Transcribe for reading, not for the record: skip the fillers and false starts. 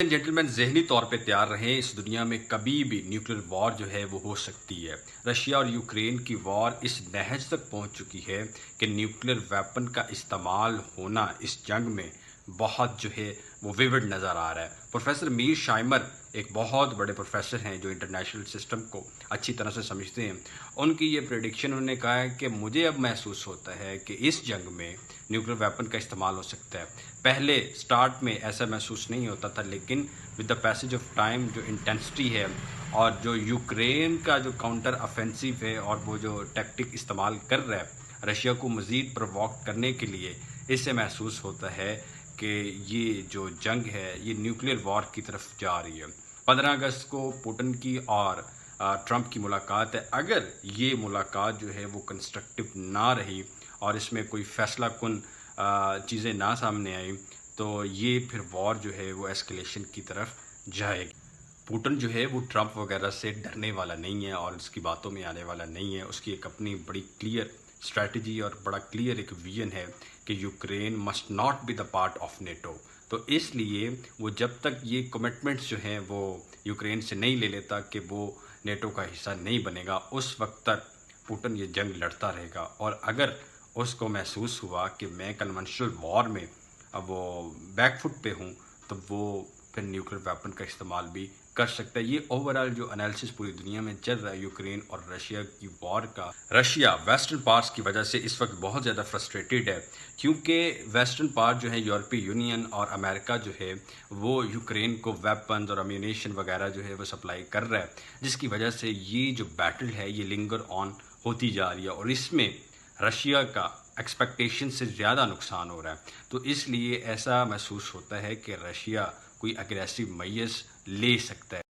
And gentleman ذہنی طور پہ تیار رہیں، اس دنیا میں کبھی بھی نیوکلیر وار جو ہے وہ ہو سکتی ہے۔ رشیا اور یوکرین کی وار اس نہج تک پہنچ چکی ہے کہ نیوکلیر ویپن کا استعمال ہونا اس جنگ میں بہت جو ہے وہ ویوڈ نظر آ رہا ہے۔ پروفیسر میر شائمر ایک بہت بڑے پروفیسر ہیں جو انٹرنیشنل سسٹم کو اچھی طرح سے سمجھتے ہیں۔ ان کی یہ پریڈکشن انہوں نے کہا ہے کہ مجھے اب محسوس ہوتا ہے کہ اس جنگ میں نیوکلیر ویپن کا استعمال ہو سکتا ہے۔ پہلے سٹارٹ میں ایسا محسوس نہیں ہوتا تھا، لیکن with the passage of time جو انٹینسٹی ہے اور جو یوکرین کا جو کاؤنٹر افینسیو ہے اور وہ جو ٹیکٹک استعمال کر رہا ہے رشیا کو مزید پرووک کرنے کے لیے، اس سے محسوس ہوتا ہے کہ یہ جو جنگ ہے یہ نیوکلیر وار کی طرف جا رہی ہے۔ 15 اگست کو پوٹن کی اور ٹرمپ کی ملاقات ہے۔ اگر یہ ملاقات جو ہے وہ کنسٹرکٹیو نہ رہی اور اس میں کوئی فیصلہ کن چیزیں نہ سامنے آئیں تو یہ پھر وار جو ہے وہ ایسکلیشن کی طرف جائے گی۔ پوٹن جو ہے وہ ٹرمپ وغیرہ سے ڈرنے والا نہیں ہے اور اس کی باتوں میں آنے والا نہیں ہے۔ اس کی ایک اپنی بڑی کلیئر اسٹریٹجی اور بڑا کلیئر ایک ویژن ہے کہ Ukraine must not be the part of NATO. تو اس لیے وہ جب تک یہ کمٹمنٹس جو ہیں وہ یوکرین سے نہیں لے لیتا کہ وہ نیٹو کا حصہ نہیں بنے گا، اس وقت تک پوٹن یہ جنگ لڑتا رہے گا۔ اور اگر اس کو محسوس ہوا کہ میں کنونشنل وار میں اب وہ بیک فٹ پہ ہوں تو وہ پھر نیوکلیر ویپن کا استعمال بھی کر سکتا ہے۔ یہ اوورال جو انالیسس پوری دنیا میں چل رہا ہے یوکرین اور رشیا کی وار کا، رشیا ویسٹرن پارٹس کی وجہ سے اس وقت بہت زیادہ فرسٹریٹڈ ہے، کیونکہ ویسٹرن پارٹ جو ہے یورپی یونین اور امریکہ جو ہے وہ یوکرین کو ویپنز اور امیونیشن وغیرہ جو ہے وہ سپلائی کر رہا ہے، جس کی وجہ سے یہ جو بیٹل ہے یہ لنگر آن ہوتی جا رہی ہے اور اس میں رشیا کا ایکسپیکٹیشن سے زیادہ نقصان ہو رہا ہے۔ تو اس لیے ایسا محسوس ہوتا ہے کہ رشیا کوئی اگریسو میئرز لے سکتا ہے۔